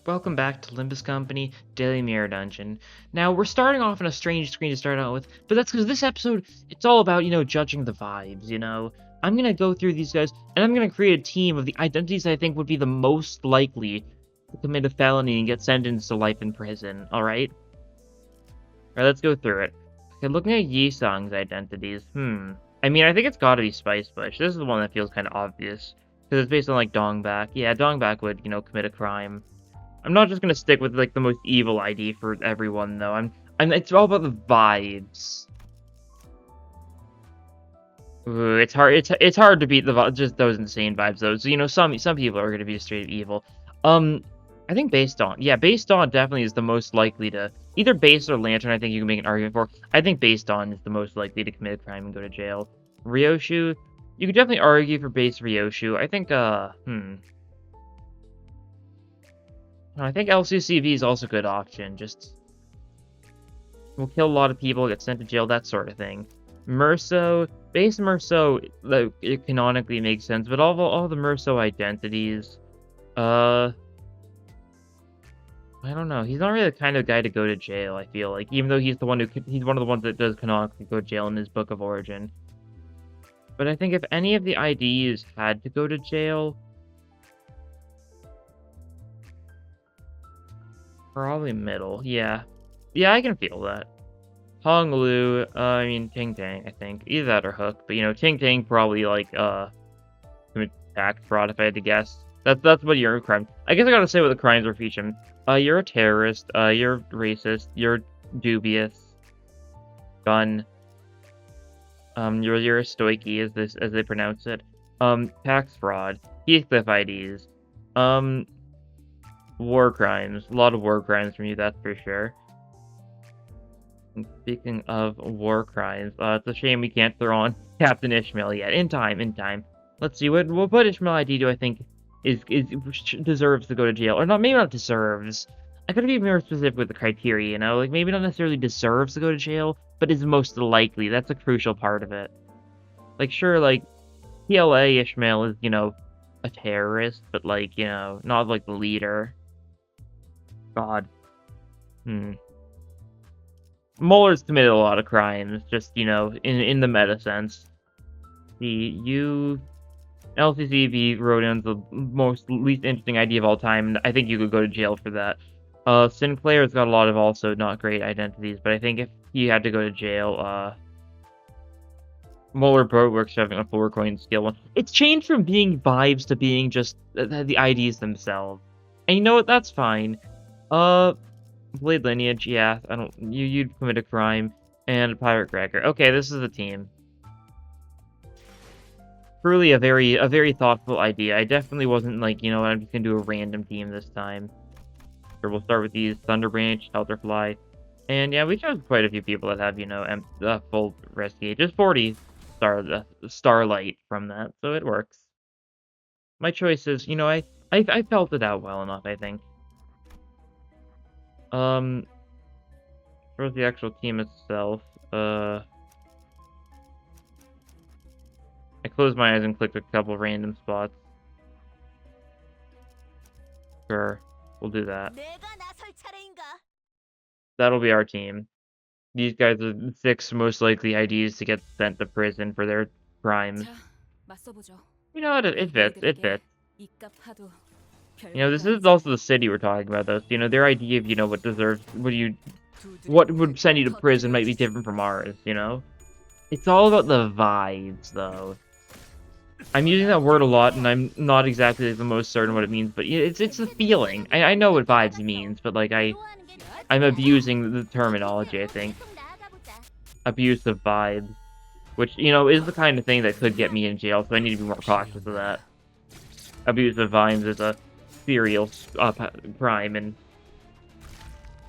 welcome back to Limbus Company Daily Mirror Dungeon. Now, we're starting off on a strange screen to start out with, but that's because this episode, it's all about, judging the vibes. I'm gonna go through these guys, and I'm gonna create a team of the identities I think would be the most likely to commit a felony and get sentenced to life in prison, alright? Alright, let's go through it. Okay, looking at Yi-sung's identities, I mean, I think it's gotta be Spice Bush. This is the one that feels kind of obvious. Because it's based on, Dongbak. Yeah, Dongbak would, commit a crime. I'm not just gonna stick with, the most evil ID for everyone, though. It's all about the vibes. Ooh, it's hard to beat just those insane vibes, though. So, some people are gonna be straight evil. I think based on definitely is the most likely to, either Base or Lantern, I think you can make an argument for. I think based on is the most likely to commit a crime and go to jail. Ryoshu, you could definitely argue for Base Ryoshu. I think, I think LCCV is also a good option. Just, will kill a lot of people, get sent to jail, that sort of thing. Merso, Base Merso, it canonically makes sense, but all the Merso identities, I don't know. He's not really the kind of guy to go to jail, I feel like. Even though he's one of the ones that does canonically go to jail in his Book of Origin. But I think if any of the IDs had to go to jail, probably middle. Yeah. Yeah, I can feel that. Hong Lu, I mean, Ting Tang, I think. Either that or Hook. But, Ting Tang probably, commit tax fraud, if I had to guess. That's what your crime. I guess I gotta say what the crimes are for each of them. You're a terrorist, you're racist, you're dubious, gun, you're a stoichi, as they pronounce it, tax fraud, Heathcliff IDs, war crimes, a lot of war crimes from you, that's for sure. And speaking of war crimes, it's a shame we can't throw on Captain Ishmael yet. In time. Let's see, what Ishmael ID do I think deserves to go to jail? Or not, maybe not deserves. I gotta be more specific with the criteria, maybe not necessarily deserves to go to jail, but is most likely. That's a crucial part of it. Sure, PLA Ishmael is, a terrorist, but, not, the leader. God. Muller's committed a lot of crimes, just, in the meta sense. LCCB wrote in the least interesting idea of all time, and I think you could go to jail for that. Sinclair's got a lot of also not great identities, but I think if he had to go to jail, Muller Boatworks having a 4-coin skill. It's changed from being vibes to being just the IDs themselves. And you know what? That's fine. Blade Lineage, yeah, you'd commit a crime, and a Pirate Cracker. Okay, this is a team. Truly a very thoughtful idea. I definitely wasn't I'm just gonna do a random team this time. Sure, we'll start with these Thunder Branch, Helterfly, and yeah, we chose quite a few people that have full rescue. Just 40 starlight from that, so it works. My choices, I felt it out well enough, I think. Where's the actual team itself? I closed my eyes and clicked a couple random spots. Sure, we'll do that. That'll be our team. These guys are the 6 most likely IDs to get sent to prison for their crimes. You know what? It fits. It fits. This is also the city we're talking about, though. So, their idea of, what would send you to prison might be different from ours, It's all about the vibes, though. I'm using that word a lot, and I'm not exactly the most certain what it means, but it's a feeling. I know what vibes means, but, I'm abusing the terminology, I think. Abusive vibes. Which, is the kind of thing that could get me in jail, so I need to be more cautious of that. Abusive vibes is a serial crime in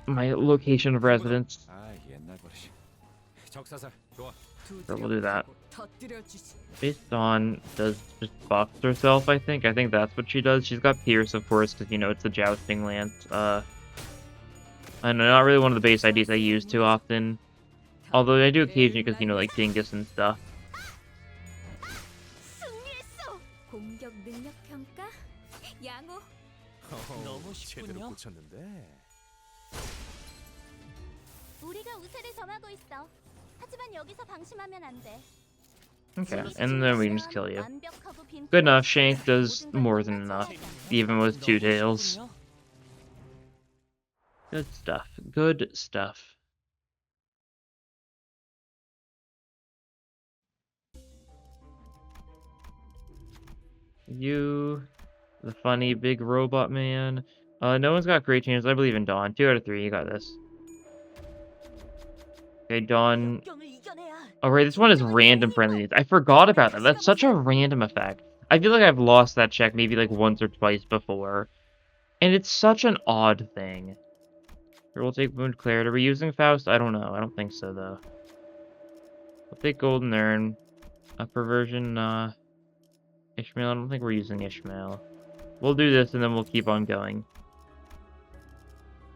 my location of residence. So we'll do that. Based on, does just buffs herself, I think. I think that's what she does. She's got Pierce, of course, because, it's a jousting lance. I don't know, not really one of the base IDs I use too often. Although I do occasionally, because, Dingus and stuff. 너무 쉽군요. 우리가 우세를 점하고 있어. 하지만 여기서 방심하면 안 돼. Okay, and then we can just kill you. 완벽하고 빈 Good enough. Shank does more than enough, 재밌어. even with two 너무 tails. 쉽군요. Good stuff. Good stuff. You, the funny big robot man. No one's got great chances. I believe in Dawn. 2 out of 3. You got this. Okay, Dawn. 역경을 이겨내야. Oh, right, this one is random friendly. I forgot about that. That's such a random effect. I feel like I've lost that check maybe like once or twice before. And it's such an odd thing. Here, we'll take Wound Clarity. Are we using Faust? I don't know. I don't think so, though. We'll take Golden Urn. Perversion, Ishmael. I don't think we're using Ishmael. We'll do this, and then we'll keep on going.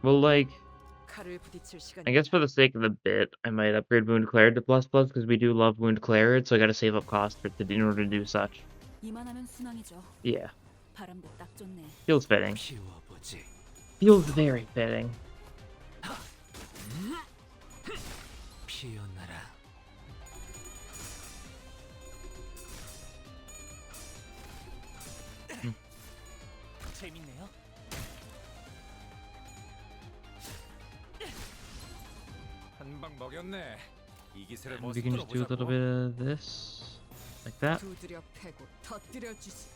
We'll, like... I guess for the sake of the bit, I might upgrade Wound Clarity to ++, because we do love Wound Clarity, so I gotta save up cost in order to do such. Yeah. Feels fitting. Feels very fitting. 재밌네요. 한방 먹였네. 이 기세를 We can just do a little bit of this. Like that. 두드려 패고 터뜨려 주지.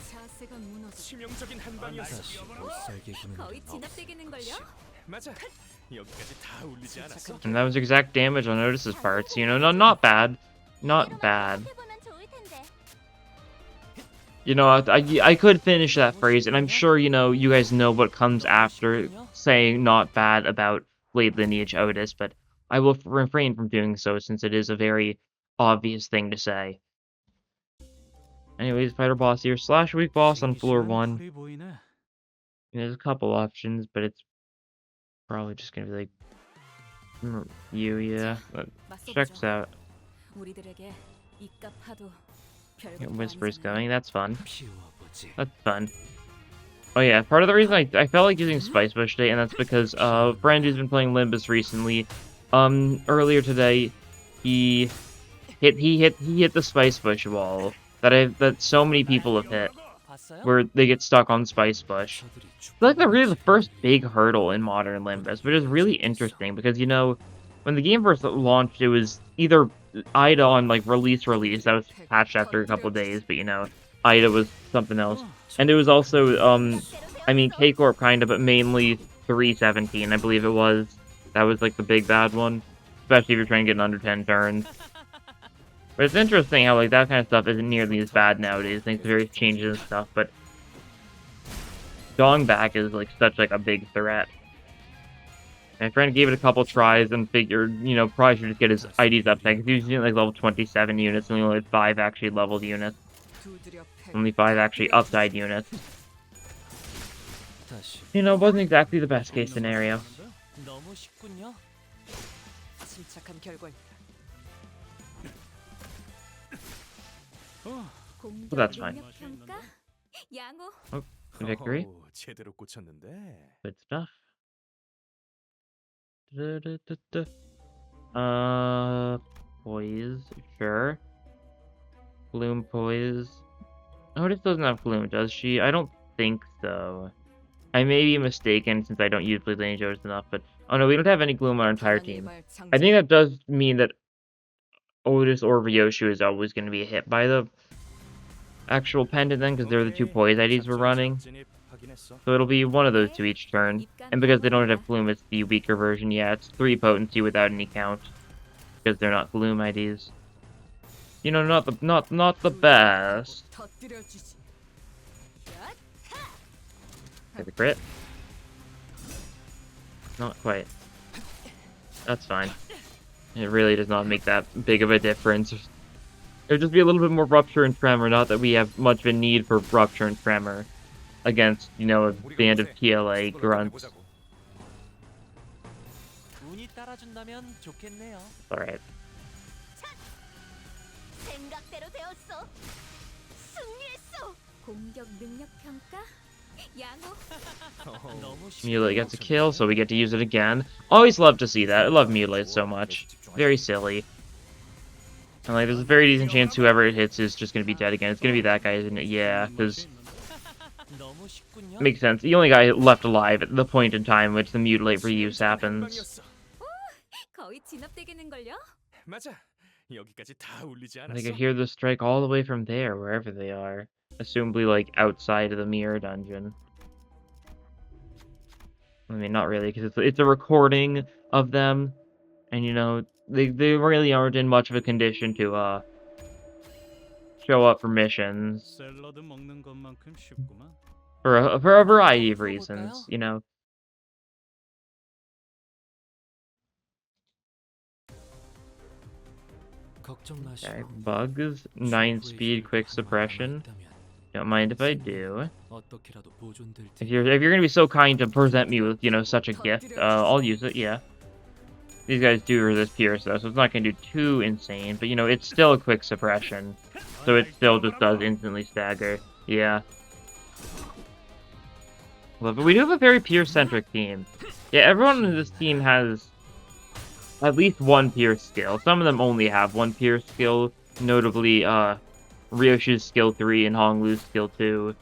자세가 무너져. 치명적인 한방이었어. 거의 진압되겠는 걸요? 맞아. 여기까지 다 울리지 않았어? And that was exact damage on Otis's parts. You know, not bad. Not bad. 해보면 좋을 텐데. You know, I could finish that phrase, and I'm sure, you know, you guys know what comes after saying not bad about Blade Lineage Otis, but I will refrain from doing so since it is a very obvious thing to say. Anyways, fighter boss here, / weak boss on floor 1. There's a couple options, but it's probably just gonna be like, you, yeah. That checks out. Whisper's going, that's fun. That's fun. Oh yeah, part of the reason I felt like using Spice Bush today, and that's because a friend who's been playing Limbus recently, earlier today, he hit the Spice Bush wall that so many people have hit, where they get stuck on Spice Bush. It's like really the first big hurdle in modern Limbus, which is really interesting because, you know, when the game first launched, it was either Ida on like release that was patched after a couple of days, but you know, Ida was something else, and it was also I mean K-Corp kinda, but mainly 317, I believe it was. That was like the big bad one, especially if you're trying to get in under 10 turns. But it's interesting how like that kind of stuff isn't nearly as bad nowadays, thanks to various changes and stuff. But going back is like such like a big threat. My friend gave it a couple tries and figured, you know, probably should just get his IDs up there, because he was using like level 27 units, and we only had 5 actually leveled units. Only 5 actually upside units. You know, it wasn't exactly the best case scenario. 너무 쉽군요. 침착한 결과입니다. Well, that's fine. Oh, victory. 제대로 꽂혔는데. Good stuff. Poise, sure. Gloom poise. Otis doesn't have gloom, does she? I don't think so. I may be mistaken since I don't use Blade Lineage Otis enough, but oh no, we don't have any gloom on our entire team. I think that does mean that Otis or Ryoshu is always going to be hit by the actual pendant then, because they're the 2 poise IDs we're running. So it'll be one of those 2 each turn. And because they don't have Gloom, it's the weaker version. Yeah, it's 3 potency without any count. Because they're not Gloom IDs. You know, not the best. Okay, the crit. Not quite. That's fine. It really does not make that big of a difference. It would just be a little bit more Rupture and Tremor, not that we have much of a need for Rupture and Tremor against, you know, a band of PLA grunts. 운이 따라준다면 좋겠네요. Alright. 생각대로 되었어. 승리했어. 공격 능력 평가? 양호. 너무 Mutilate gets a kill, so we get to use it again. Always love to see that. I love Mutilate so much. Very silly. And like, there's a very decent chance whoever it hits is just gonna be dead again. It's gonna be that guy, isn't it? Yeah, because 너무 쉽군요. makes sense. The only guy left alive at the point in time which the Mutilate reuse happens. 거의 진압되겠는걸요? 맞아. 여기까지 다 울리지 They 않았어. could hear the strike all the way from there, wherever they are. Assumably, like, outside of the mirror dungeon. I mean, not really, because it's a recording of them, and, you know, they really aren't in much of a condition to, show up for missions. 샐러드 먹는 것만큼 쉽구만. For a variety of reasons, you know. 걱정 마시고. Okay, bugs, 9 speed, quick suppression. Don't mind if I do. 어떻게라도 보존될 If you're gonna be so kind to present me with, you know, such a gift, I'll use it, yeah. These guys do resist pierce though, so it's not gonna do too insane, but you know, it's still a quick suppression. So it still just does instantly stagger. Yeah. Well, but we do have a very pierce-centric team. Yeah, everyone in this team has at least one pierce skill. Some of them only have one pierce skill, notably, Ryoshi's skill 3 and Honglu's skill 2.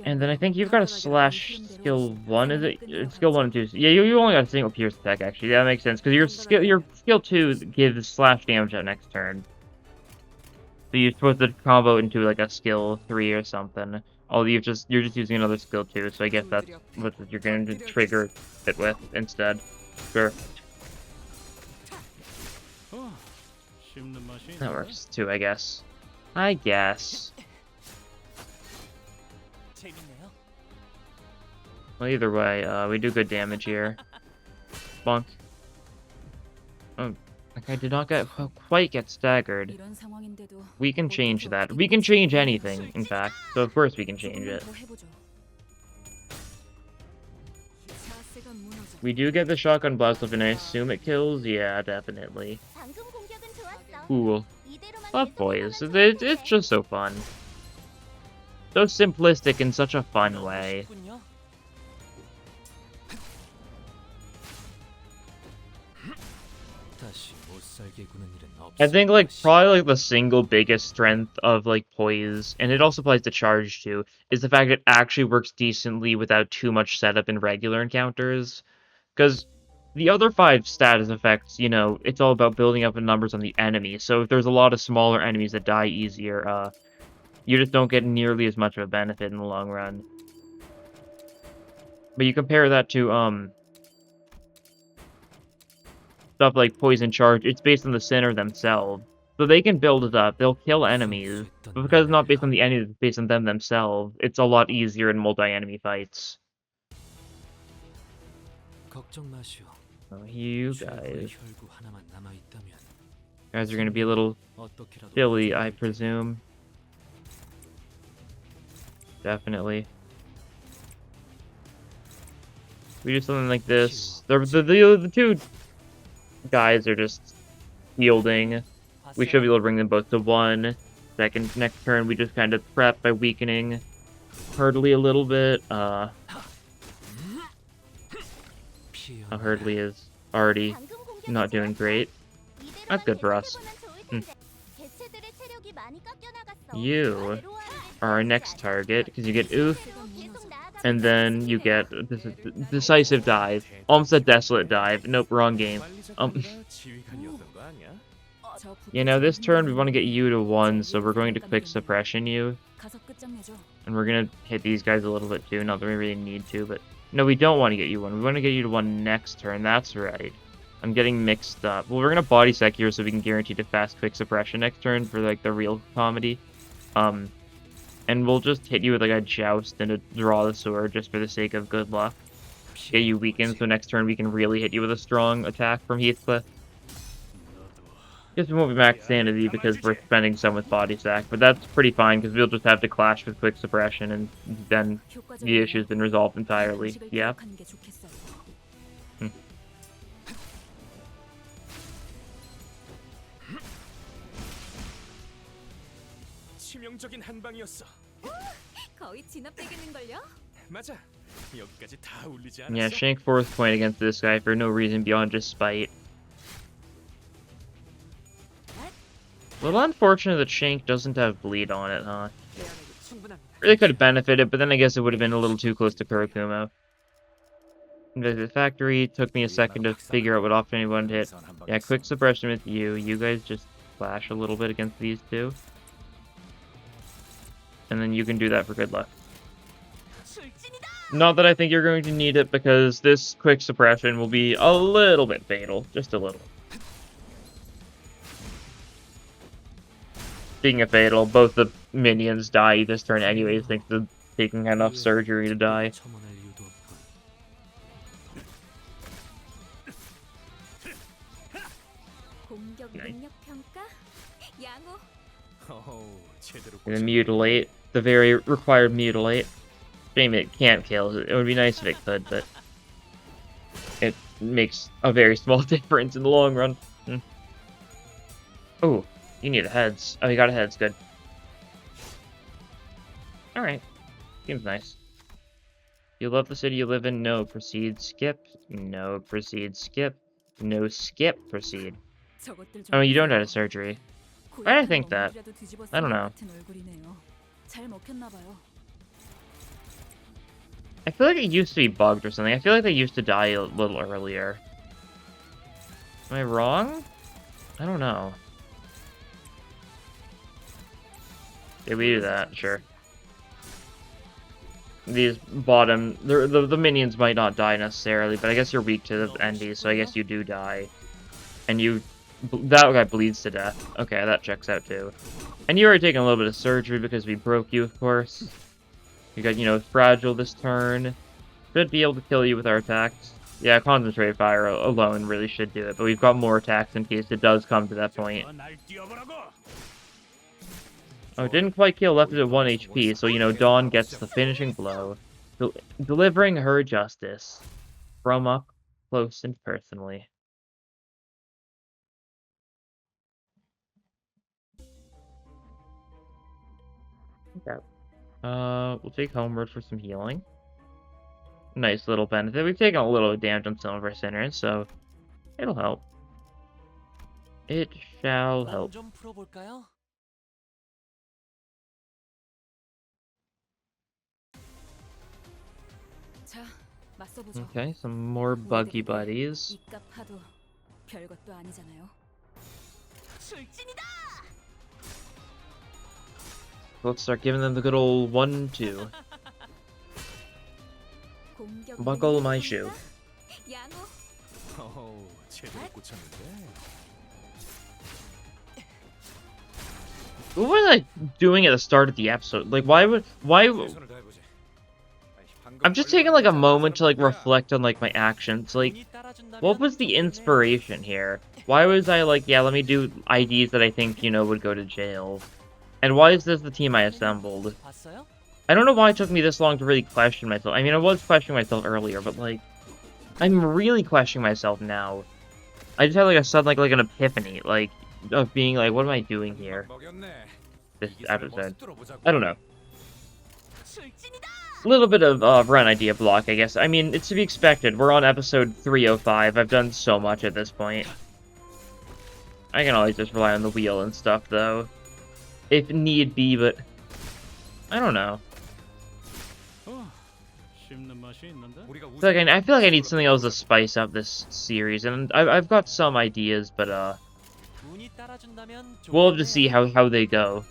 And then I think you've got a slash skill 1, is it? It's skill 1 and 2. Yeah, you only got a single pierce attack, actually. Yeah, that makes sense, because your skill 2 gives slash damage at next turn. So you're supposed to combo into, like, a skill 3 or something. Although you're just using another skill 2, so I guess that's what you're going to trigger it with instead. Sure. 씹는 맛이 That works too, I guess. I guess. 재밌네요. Well, either way, we do good damage here. Bonk. Oh, like I did not quite get staggered. 이런 상황인데도 We can change that. We can change anything, in fact. So of course we can change it. 더 해보죠. 자세가 무너져. We do get the shotgun blast off, and I assume it kills? Yeah, definitely. 방금 공격은 좋았어. Cool. 이대로만 Love 계속 boys. 하면 It's just so fun. So simplistic in such a fun way. 쉽군요. 다시 못 살게 구는 일은 I think, like, 없을 probably, like, the single biggest strength of, like, Poise, and it also applies to Charge, too, is the fact it actually works decently without too much setup in regular encounters. Because the other 5 status effects, you know, it's all about building up in numbers on the enemy, so if there's a lot of smaller enemies that die easier, you just don't get nearly as much of a benefit in the long run. But you compare that to, stuff like Poison Charge, it's based on the center themselves. So they can build it up, they'll kill enemies, but because it's not based on the enemies, it's based on them themselves, it's a lot easier in multi-enemy fights. 걱정 마시오. Oh, you 최고의 guys. 혈구 하나만 남아 있다면 Guys are gonna be a little 어떻게라도 silly, 보존될 I presume. Definitely. We do something like this. The two guys are just yielding. We should be able to bring them both to 1. Next turn, we just kind of prep by weakening Hurdley a little bit. 피해 Hurdley is already 방금 공격은 not doing 좋았어. great. 이대로만 That's good for us. 계속해보면 좋을 텐데. 개체들의 체력이 많이 깎여나갔어. You 괴로워하는 are our next target, because you get Oof, 계속 나아가면 and then you get Decisive Dive. Almost said Desolate Dive. Nope, wrong game. 관리자가 지휘관이었던 거 아니야? 저 You know, this turn we want to get you to 1, so we're going to quick suppression you. 가서 끝장내죠. And we're gonna hit these guys a little bit too, not that we really need to, but... No, we don't want to get you 1. We want to get you to 1 next turn, that's right. I'm getting mixed up. Well, we're gonna body sec here so we can guarantee the fast quick suppression next turn for, like, the real comedy. And we'll just hit you with, like, a joust and a draw the sword just for the sake of good luck. Get you weakened, so next turn we can really hit you with a strong attack from Heathcliff. Guess we won't be max sanity because we're spending some with body sack, but that's pretty fine because we'll just have to clash with quick suppression and then the issue's been resolved entirely. Yeah. 치명적인 한방이었어. 거의 진압되겠는걸요? 맞아. 여기까지 다 울리지 Yeah, 않았어? Shank fourth point against this guy for no reason beyond just spite. A little unfortunate that Shank doesn't have bleed on it, huh? Really could have benefited, but then I guess it would have been a little too close to Kurikumo. Invaded the factory, took me a second to figure out what option he wanted to hit. Yeah, quick suppression with you. You guys just flash a little bit against these two. And then you can do that for good luck. Not that I think you're going to need it, because this quick suppression will be a little bit fatal. Just a little. Speaking of fatal, both the minions die this turn anyways, thanks to taking enough surgery to die. 첨언할 이유도 없군. 공격 Nice. 능력 평가? 양호. 어우, 제대로 And then mutilate. The very required mutilate. Shame it can't kill. It would be nice if it could, but it makes a very small difference in the long run. Oh, you need a heads. Oh, you got a heads. Good. Alright. Seems nice. You love the city you live in? No. Proceed. Skip. No. Proceed. Skip. No. Skip. Proceed. 저것들 좀 Oh, you don't have a surgery. Why did I think that? 먹물이라도 뒤집어 I don't know. 쓰는 것 같은 얼굴이네요. 잘 먹혔나 봐요. I feel like it used to be bugged or something. I feel like they used to die a little earlier. Am I wrong? I don't know. Yeah, we do that, sure. These bottom... The minions might not die necessarily, but I guess you're weak to the endies, so I guess you do die. And you... That guy bleeds to death. Okay, that checks out too. And you already taken a little bit of surgery because we broke you, of course. You got, you know, fragile this turn. Should be able to kill you with our attacks. Yeah, concentrate fire alone really should do it, but we've got more attacks in case it does come to that point. 날 뛰어보라고. Oh, didn't quite kill, left it at 1 HP, so, you know, Dawn gets the finishing blow. Delivering her justice. From up close and personally. Okay. We'll take Homeward for some healing. Nice little benefit. We've taken a little damage on some of our sinners, so it'll help. It shall 마음 help. 좀 풀어볼까요? 자, 맞서보죠. Okay, some more buggy buddies. 이깟 파도 별것도 아니잖아요. Let's start giving them the good old 1-2. 공격 Buckle 능력 my 평가? shoe. 양호. 어우, 제대로 꽂혔는데. What was I doing at the start of the episode? Like, why? 최선을 다해보지. 아이, 방금 I'm just taking like a 걸려가지고 moment to like 거야. reflect on like my actions. Like, 운이 따라준다면 what was the 좋겠네. inspiration here? Why was I like, yeah, let me do IDs that I think, you know, would go to jail? And why is this the team I assembled? 봤어요? I don't know why it took me this long to really question myself. I mean, I was questioning myself earlier, but like, I'm really questioning myself now. I just had like a sudden like an epiphany, like of being like, what am I doing here? 먹였네. This 이 기술을 episode. 멋으로 뚫어보자고. I don't know. A little bit of run idea block, I guess. I mean, it's to be expected. We're on episode 305. I've done so much at this point. I can always just rely on the wheel and stuff, though. If need be, but... I don't know. 씹는 맛이 있는데. 우리가 I feel like I need something else to spice up this series, and I've got some ideas, but 운이 따라준다면 we'll have to 좋겠네. see how they go.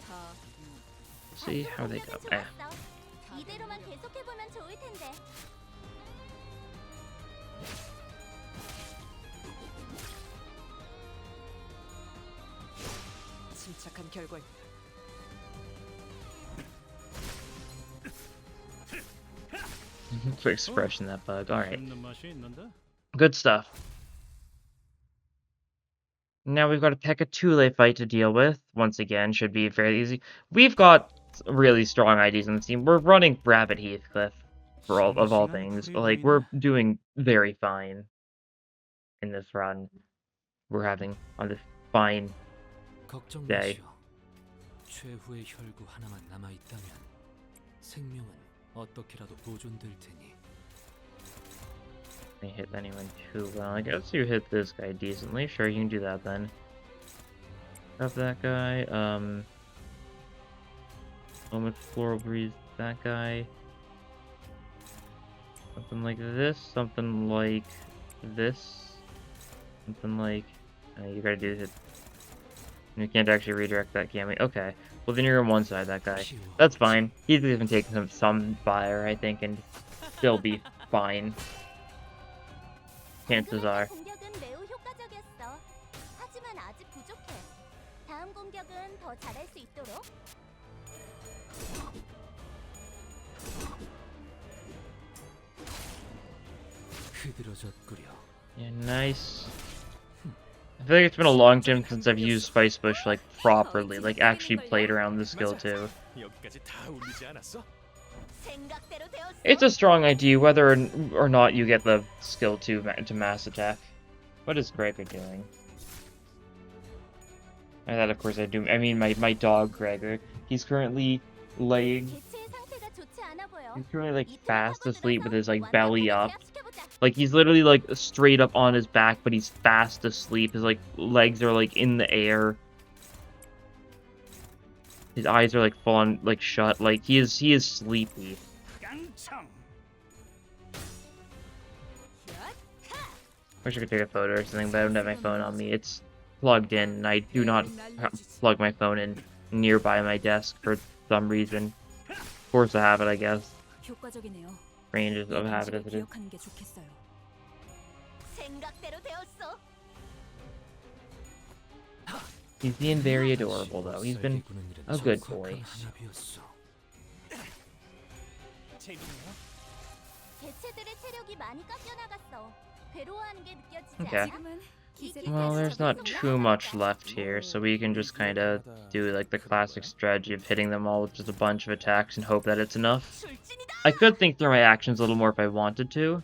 다 See how they go. 공격은 좋았어. 이대로만 계속해보면 좋을 텐데. 침착한 결과입니다. Quick expression, that bug. Alright. 씹는 맛이 있는데. Good stuff. Now we've got a Pekka-Tule fight to deal with. Once again, should be fairly easy. We've got really strong IDs on the team. We're running Rabbit Heathcliff. for all things. But like we're doing very fine in this run we're having on this fine 걱정 네. 마시오. 최후의 혈구 하나만 남아 있다면 생명은 어떻게라도 보존될 테니. I hit anyone too well. I guess you hit this guy decently. Sure, you can do that then. Up that guy. Moment floral breeze. That guy. Something like this. Something like this. Something like. You gotta do it. You can't actually redirect that, can we? Okay. Well, then you're on one side, that guy. That's fine. He's even taking some fire, I think, and still be fine. Chances are. 공격은 매우 효과적이었어. 하지만 아직 부족해. 다음 공격은 더 잘할 수 있도록. 흐드러졌구려. Yeah, nice. I feel like it's been a long time since I've used Spice Bush, like, properly. Like, actually played around the skill too. 여기까지 다 울리지 않았어? 생각대로 되었어. It's a strong idea whether or not you get the skill to mass attack. What is Gregor doing? And that, of course, I do. I mean, my dog, Gregor. He's currently laying. 개체의 상태가 좋지 않아 보여. He's currently, like, 이 틈을 fast asleep with his, like, 완벽하게 belly up. 제압시켜보자. Like, he's literally, like, straight up on his back, but he's fast asleep. His, like, legs are, like, in the air. His eyes are, like, full on, like, shut. Like, he is sleepy. 깡총. Wish I could take a photo or something, but I don't have my phone on me. It's plugged in, and I do not plug my phone in nearby my desk for some reason. Force of habit, I guess. 효과적이네요. Range of habit as it is. 기억하는 게 좋겠어요. 생각대로 되었어. He's being very adorable, though. He's been a good boy. 재밌네요. 개체들의 체력이 많이 깎여 나갔어. 괴로워하는 게 느껴지지 Okay. 않아? Well, there's not too much left here, so we can just kind of do, like, the classic strategy of hitting them all with just a bunch of attacks and hope that it's enough. I could think through my actions a little more if I wanted to,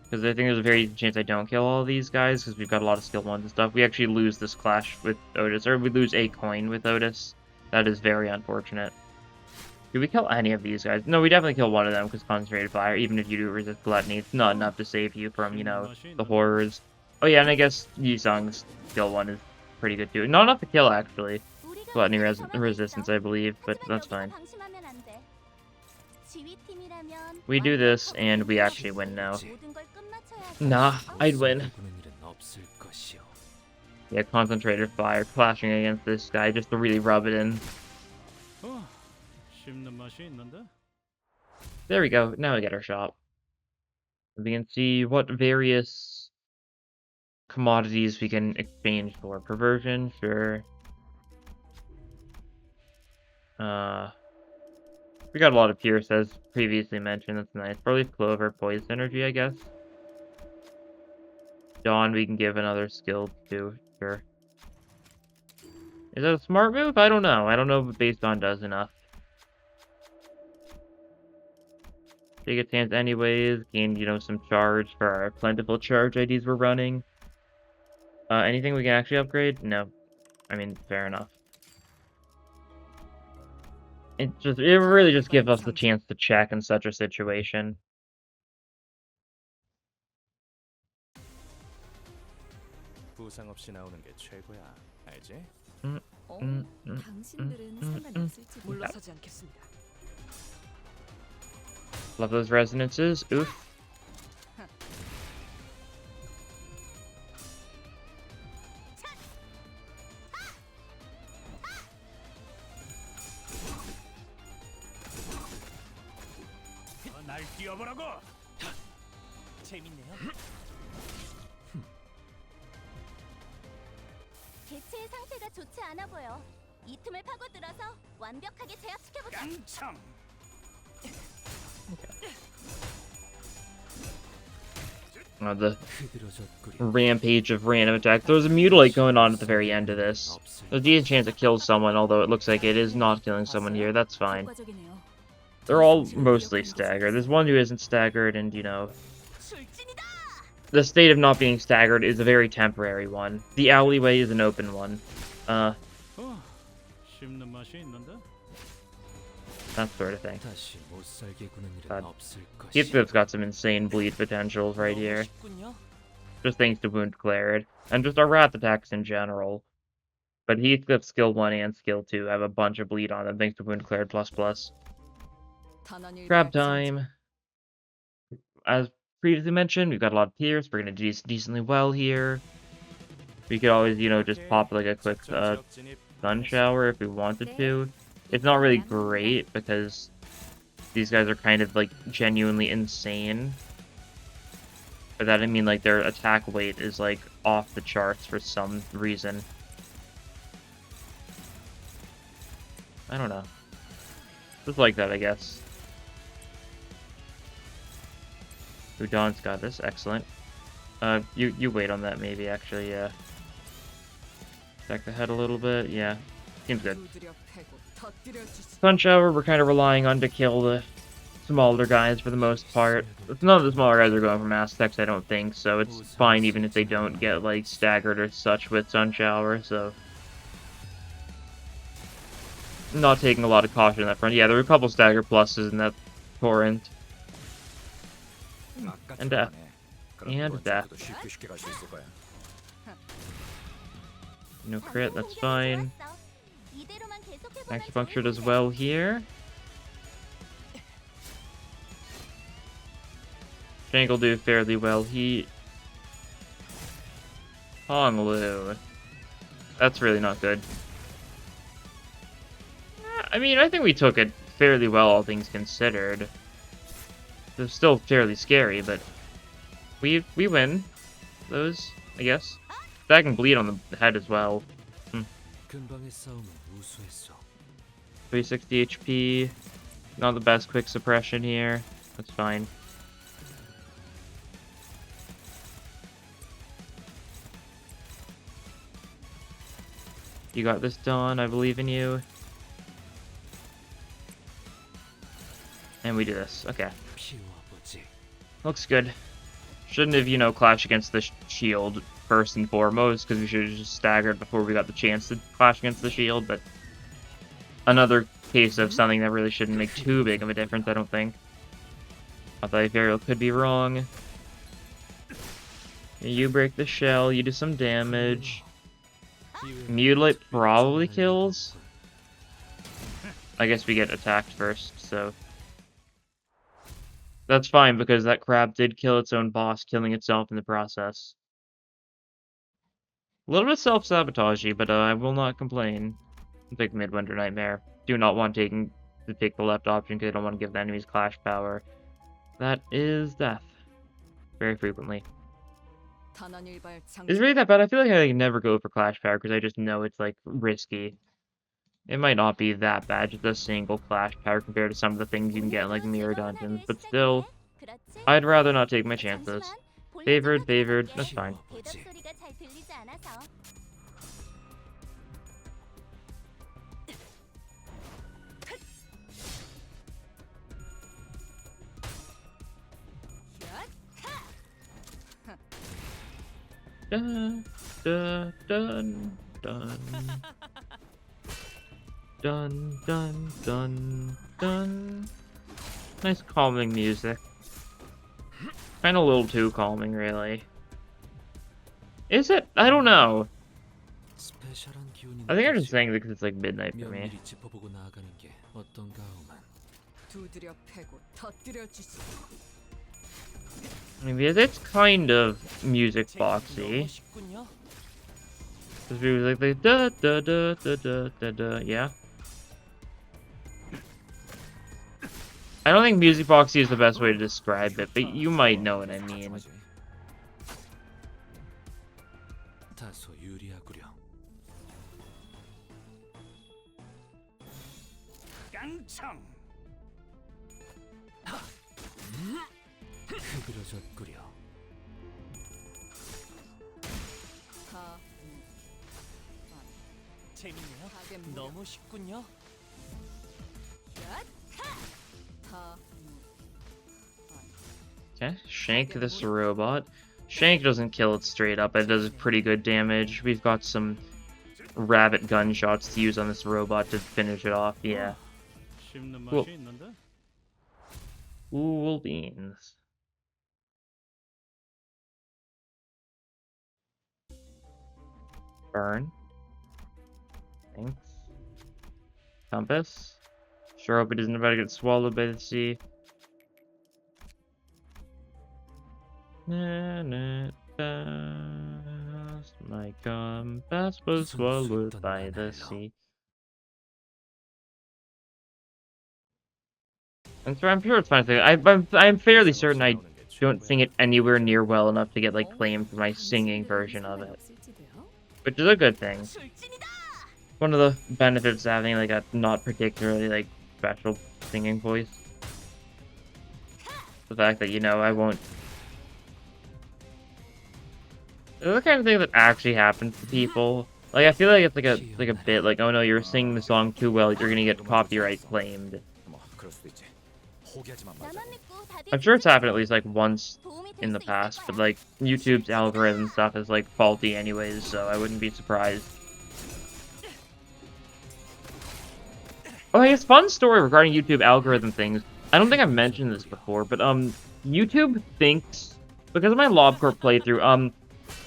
because I think there's a very good chance I don't kill all of these guys, because we've got a lot of skill ones and stuff. We actually lose this clash with Otis, or we lose a coin with Otis. That is very unfortunate. Did we kill any of these guys? No, we definitely kill one of them, because concentrated fire, even if you do resist gluttony, it's not enough to save you from, you know, the horrors. Oh yeah, and I guess Yisung's skill one is pretty good too. Not enough to kill, actually. 우리가 Gluttony 우세를 점하고 resistance, 있어. I believe, but 하지만 that's 여기서 fine. 방심하면 안 돼. 지휘팀이라면 We do this, and we actually win now. 모든 걸 끝마쳐야 돼. Nah, I'd win. 보는 일은 없을 것이오. Yeah, concentrated fire, clashing against this guy, just to really rub it in. 씹는 맛이 있는데? There we go, now we get our shop. We can see what various commodities we can exchange for. Perversion, sure. We got a lot of Pierce, as previously mentioned, that's nice. Four-leaf clover, poison energy, I guess. Dawn, we can give another skill to, sure. Is that a smart move? I don't know. I don't know if base Dawn does enough. Take a chance anyways, gain, you know, some charge for our plentiful charge IDs we're running. Anything we can actually upgrade? No. I mean, fair enough. It really just gives us the chance to check in such a situation. 부상 없이 나오는 게 최고야. 알지? 당신들은 상관이 없을지 물러서지 않겠습니다. Love those resonances. Oof. 날 뛰어보라고. 재밌네요. 개체의 상태가 좋지 않아 보여. 이 틈을 파고들어서 완벽하게 제압시켜보자. 깡총. The 흐드러졌구려. rampage of random attacks. There's a mutilate going on at the very end of this. There's a decent chance it kills someone, although it looks like it is not killing someone here. That's fine. 효과적이네요. They're all mostly staggered. There's one who isn't staggered, and, you know, 출진이다. the state of not being staggered is a very temporary one. The alleyway is an open one. 씹는 맛이 있는데. That sort of thing. 다시 못 살게 구는 일은 God. 없을 것이. Heathcliff's got some insane bleed potentials right here. Just thanks to Wound Cleared. And just our Wrath attacks in general. But Heathcliff's skill 1 and skill 2 have a bunch of bleed on them thanks to Wound Cleared++. Grab time. As previously mentioned, we've got a lot of Pierce. We're going to do decently well here. We could always, you know, just pop like a quick Sun Shower if we wanted to. It's not really great because these guys are kind of like genuinely insane. But that I mean like their attack weight is like off the charts for some reason. I don't know. Just like that, I guess. Udon's got this, excellent. You wait on that maybe, actually, yeah. Back the head a little bit, yeah. Seems good. Sun Shower, we're kind of relying on to kill the smaller guys for the most part. None of the smaller guys are going for mass attacks, I don't think, so it's fine even if they don't get, like, staggered or such with Sun Shower, so... Not taking a lot of caution in that front. Yeah, there were a couple stagger pluses in that torrent. And death. And death. No crit, that's fine. Acupuncture does well here. Shank will do fairly well. Honglu. That's really not good. I mean, I think we took it fairly well, all things considered. It's still fairly scary, but we win those, I guess. That can bleed on the head as well. 360 HP. Not the best quick suppression here. That's fine. You got this done. I believe in you. And we do this. Okay. Looks good. Shouldn't have, you know, clashed against the shield first and foremost, because we should have just staggered before we got the chance to clash against the shield, but another case of something that really shouldn't make too big of a difference, I don't think. Although I very well could be wrong. You break the shell, you do some damage. Mutilate probably kills. I guess we get attacked first, so... That's fine, because that crab did kill its own boss, killing itself in the process. A little bit self-sabotagey, but I will not complain. I'll take Midwinter Nightmare. Do not want to take the left option, because I don't want to give the enemies clash power. That is death. Very frequently. Is it really that bad? I feel like I never go for clash power, because I just know it's, like, risky. It might not be that bad, just a single clash power compared to some of the things you can get in, like, mirror dungeons, but still, I'd rather not take my chances. Favored, that's fine. Dun, dun, dun, dun. Dun, dun, dun, dun. Nice calming music. Kinda a little too calming, really. Is it? I don't know. I think I'm just saying it because it's like midnight for me. I mean, it's kind of music boxy. Because we were like da da da da da da da, yeah. I don't think music boxy is the best way to describe it, but you might know what I mean. 재밌네요. 너무 쉽군요. shank this robot. Shank doesn't kill it straight up, but it does pretty good damage. We've got some rabbit gunshots to use on this robot to finish it off. Yeah. 씹는 Cool. 맛이 있는데? Cool beans. Burn. Thanks. Compass. Sure hope it isn't about to get swallowed by the sea. My compass was swallowed by the sea. I'm sure it's fine. I'm fairly certain I don't sing it anywhere near well enough to get like claimed for my singing version of it, which is a good thing. One of the benefits of having like a not particularly like special singing voice. The fact that, you know, I won't. It's the kind of thing that actually happens to people. Like, I feel like it's like a bit like, oh no, you're singing the song too well, you're gonna get copyright claimed. I'm sure it's happened at least like once in the past, but like YouTube's algorithm stuff is like faulty anyways, so I wouldn't be surprised. Oh, I guess fun story regarding YouTube algorithm things. I don't think I've mentioned this before, but YouTube thinks, because of my LobCorp playthrough,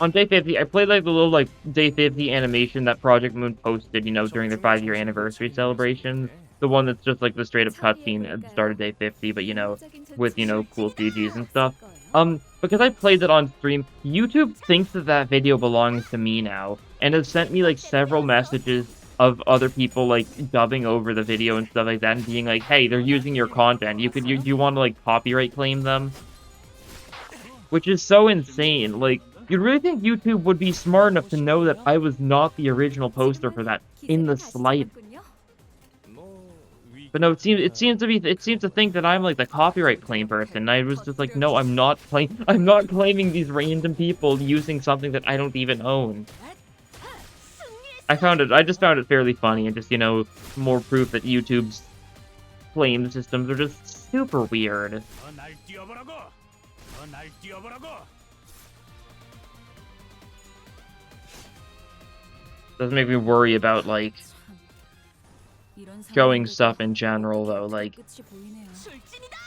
on day 50, I played like the little like day 50 animation that Project Moon posted, you know, during their 5-year anniversary celebration. The one that's just like the straight up cutscene at the start of day 50, but you know, with, you know, cool CGs and stuff. Because I played it on stream, YouTube thinks that that video belongs to me now, and has sent me like several messages of other people like dubbing over the video and stuff like that, and being like, hey, they're using your content, you want to like copyright claim them? Which is so insane. Like, you'd really think YouTube would be smart enough to know that I was not the original poster for that in the slightest. But no, it seems to think that I'm like the copyright claim person. I was just like, no, I'm not claiming these random people using something that I don't even own. I just found it fairly funny, and just, you know, more proof that YouTube's claim systems are just super weird. Doesn't make me worry about like showing stuff in general though. Like,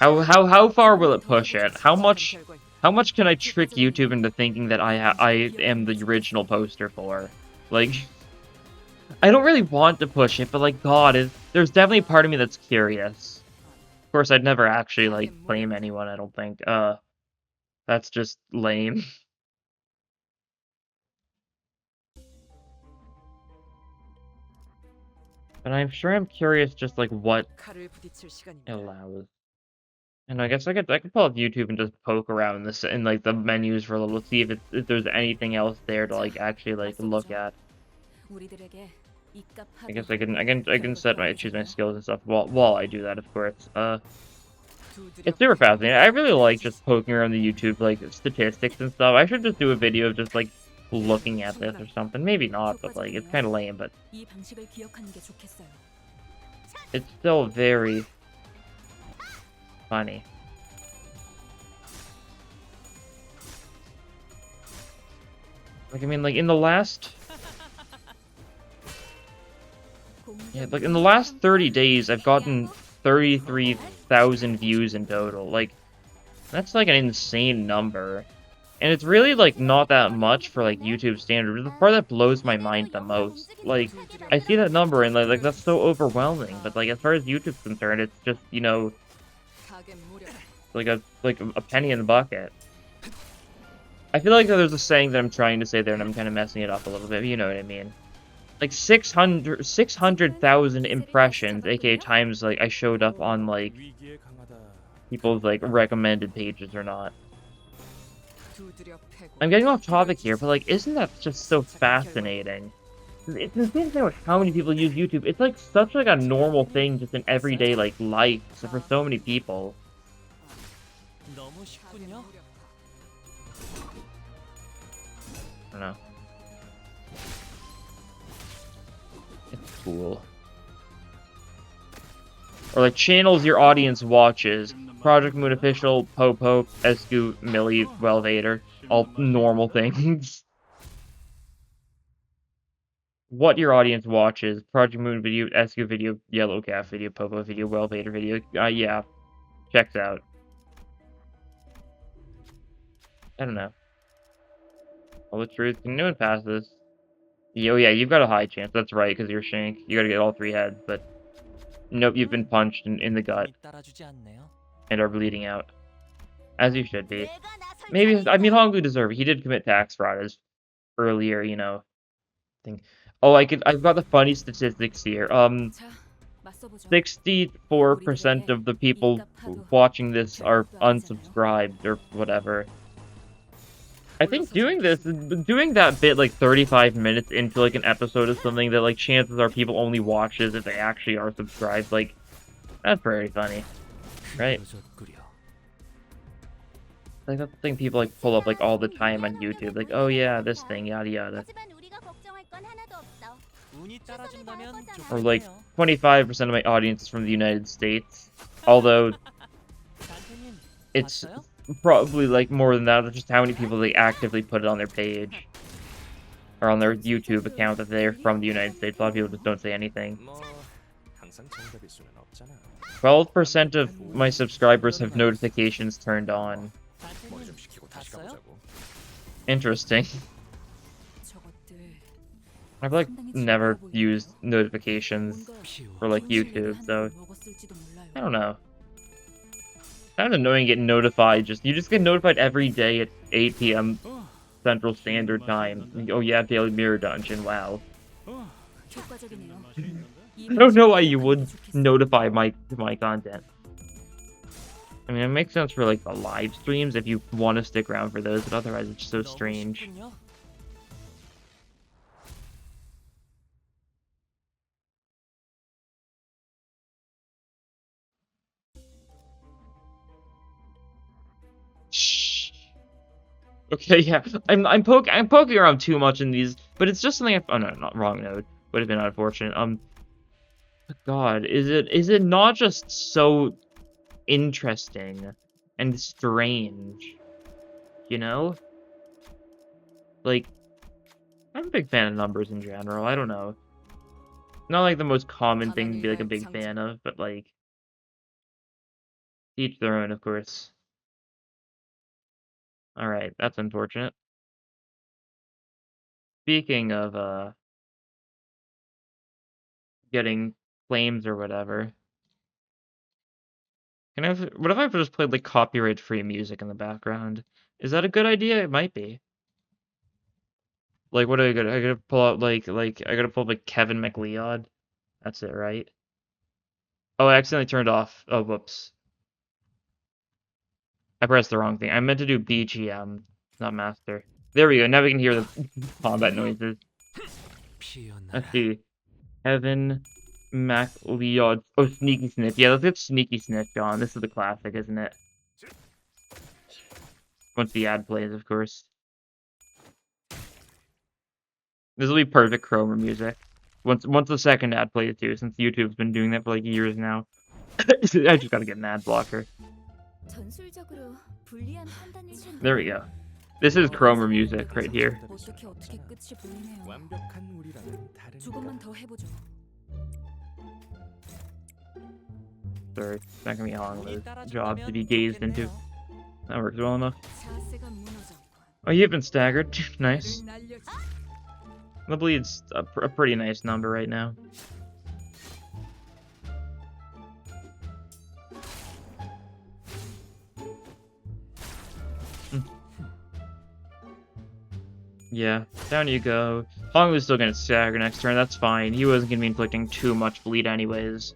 how far will it push it? How much can I trick YouTube into thinking that I am the original poster for? Like, I don't really want to push it, but like, God, there's definitely a part of me that's curious. Of course, I'd never actually like claim anyone, I don't think. That's just lame. But I'm sure I'm curious just like what it allows. And I guess I could pull up YouTube and just poke around in like the menus for a little, see if there's anything else there to like actually like look at. I guess I can choose my skills and stuff while I do that, of course. It's super fascinating. I really like just poking around the YouTube like statistics and stuff. I should just do a video of just like looking at this or something. Maybe not, but like it's kind of lame, but it's still very funny. Like, I mean, like in the last 30 days, I've gotten 33,000 views in total. Like, that's like an insane number. And it's really, like, not that much for, like, YouTube standard. The part that blows my mind the most. Like, I see that number and, like that's so overwhelming. But, like, as far as YouTube's concerned, it's just, you know, like a penny in the bucket. I feel like there's a saying that I'm trying to say there, and I'm kind of messing it up a little bit, but you know what I mean. Like, 600,000 impressions, aka times, like, I showed up on, like, people's, like, recommended pages or not. I'm getting off topic here, but, like, isn't that just so fascinating? It's insane to know how many people use YouTube. It's, like, such, like, a normal thing just in everyday, like, life for so many people. I don't know. It's cool. Or like channels your audience watches. Project Moon official, Popo, Escu, Millie, Welvader, all normal things. What your audience watches: Project Moon video, Escu video, Yellow Calf video, Popo video, Welvader video. Yeah, checks out. I don't know. All the truth. Can anyone pass this? Oh yeah, you've got a high chance. That's right, because you're Shank. You gotta get all 3 heads, but nope, you've been punched in the gut and are bleeding out. As you should be. 내가 나설 Maybe, I mean, 차례니까. Honglu deserved it. He did commit tax fraud as earlier, you know, thing. Oh, I've got the funny statistics here. 자, 맞서보죠. 64% of the people watching this are unsubscribed or whatever. I think doing that bit like 35 minutes into like an episode of something that like chances are people only watch this if they actually are subscribed, like, that's pretty funny, right? Like that's the thing people like pull up like all the time on YouTube, like, oh yeah, this thing, yada yada. 하지만 우리가 걱정할 건 하나도 없어. 운이 따라준다면 Or like 25% of my audience is from the United States, although it's probably like more than that. It's just how many people they actively put it on their page or on their YouTube account that they're from the United States. A lot of people just don't say anything. 뭐 항상 정답일 수는 없잖아. 12% of my subscribers have notifications turned on. 머리 좀 식히고 다시 가보자고. Interesting. 저것들 I've like never used notifications for like YouTube, so 먹었을지도 몰라요. I don't know. Kind of annoying getting notified. You just get notified every day at 8 p.m. Central Standard Time. Oh yeah, Daily Mirror Dungeon. Wow. 효과적이네요. I don't know why you would notify my content. I mean, it makes sense for like the live streams if you want to stick around for those, but otherwise it's so strange. Shh. Okay, yeah, I'm poking around too much in these, but it's just something. Oh no, not wrong node. Would have been unfortunate. God, is it not just so interesting and strange? You know, like I'm a big fan of numbers in general. I don't know. Not like the most common thing to be like a big fan of, but like each their own, of course. All right, that's unfortunate. Speaking of getting claims or whatever. What if I just played like copyright-free music in the background? Is that a good idea? It might be. Like, what do I gotta pull out like I gotta pull up like Kevin McLeod. That's it, right? Oh, I accidentally turned off. Oh, whoops. I pressed the wrong thing. I meant to do BGM, not master. There we go. Now we can hear the combat noises. Let's see. Kevin McLeod. Oh, Sneaky Snitch. Yeah, let's get Sneaky Snitch on. This is the classic, isn't it? Once the ad plays, of course. This will be perfect Chroma music. Once the second ad plays too, since YouTube's been doing that for like years now. I just gotta get an ad blocker. 전술적으로 불리한 판단일 텐데. There we go. This is Chroma music right here. 어떻게 끝이 보이네요. 완벽한 우리랑은 다른. 조금만 더 해보죠. Sorry, it's not gonna be Honglu's job to be gazed into. That works well enough. 자세가 무너졌군. Oh, you've been staggered. Nice. 날려주. The bleed's a pretty nice number right now. Yeah, down you go. Honglu's still gonna stagger next turn, that's fine. He wasn't gonna be inflicting too much bleed anyways.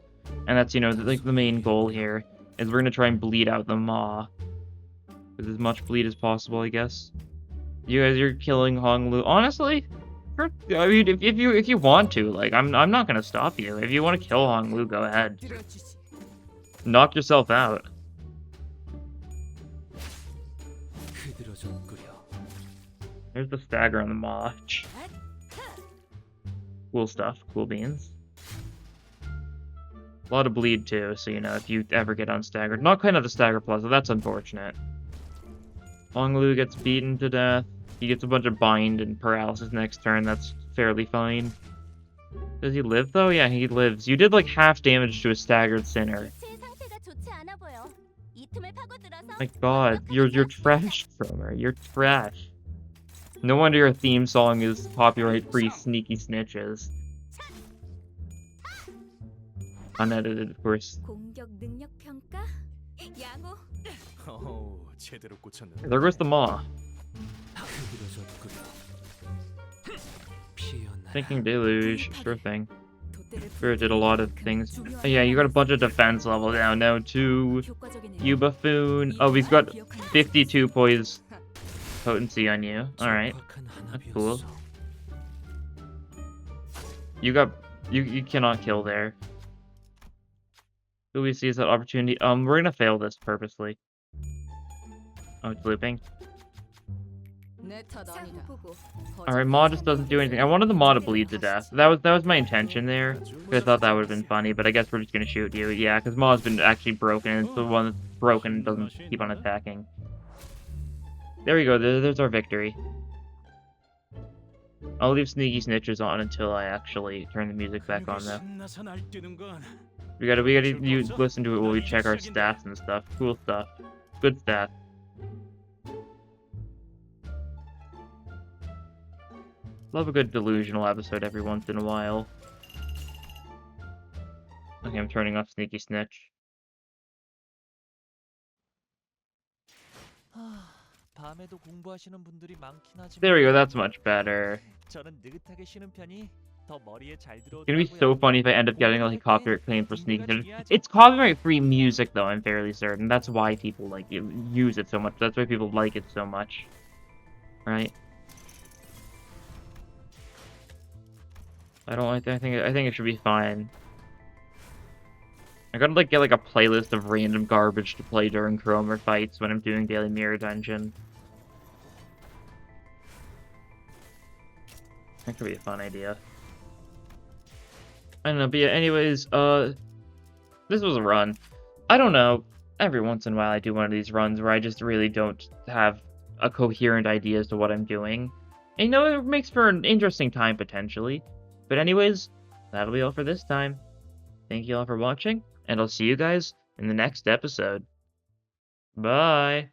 And that's, you know, like the main goal here, is we're gonna try and bleed out the Maw. With as much bleed as possible, I guess. You guys are killing Honglu. Honestly, I mean, if you want to, like, I'm not gonna stop you. If you want to kill Honglu, go ahead. 들어주지. Knock yourself out. There's the stagger on the Maw. Cool stuff. Cool beans. A lot of bleed too, so if you ever get unstaggered. Not quite at the stagger plus, so that's unfortunate. Longlu gets beaten to death. He gets a bunch of bind and paralysis next turn. That's fairly fine. Does he live though? Yeah, he lives. You did like half damage to a staggered sinner. 기체의 상태가 좋지 않아 보여. 이 틈을 파고들어서 My god, you're trash, Cromer. You're trash. No wonder your theme song is copyright-free Sneaky Snitches. Unedited, of course. 공격 능력 평가? 양호. 어우, 제대로 꽂혔는데. There goes the maw. Thinking Deluge, sure thing. Spirit did a lot of things. Oh, yeah, you got a bunch of defense level down now too. You buffoon. Oh, we've got 52 poise potency on you. Alright. That's cool. You cannot kill there. Who we see as that opportunity? We're gonna fail this purposely. Oh, it's looping. Alright, Maw just doesn't do anything. I wanted the Maw to bleed to death. That was my intention there. I thought that would have been funny, but I guess we're just gonna shoot you. Yeah, because Maw's been actually broken. It's the one that's broken and doesn't keep on attacking. There we go. There's our victory. I'll leave Sneaky Snitches on until I actually turn the music back on, though. 신나서 날뛰는건 We gotta listen to it while we check our stats and stuff. Cool stuff. Good stats. Love a good delusional episode every once in a while. Okay, I'm turning off Sneaky Snitch. 밤에도 공부하시는 분들이 많긴 하지만 There we go, that's much better. 저는 느긋하게 쉬는 편이 더 머리에 잘 It's gonna be so funny if I end up getting like copyright claim for Sneaky Snitch. It's copyright-free music though, I'm fairly certain. That's why people like use it so much. That's why people like it so much. Right? I think it should be fine. I gotta get like a playlist of random garbage to play during Cromer fights when I'm doing Daily Mirror Dungeon. That could be a fun idea. I don't know, but yeah, anyways, this was a run. I don't know, every once in a while I do one of these runs where I just really don't have a coherent idea as to what I'm doing. And it makes for an interesting time, potentially. But anyways, that'll be all for this time. Thank you all for watching, and I'll see you guys in the next episode. Bye!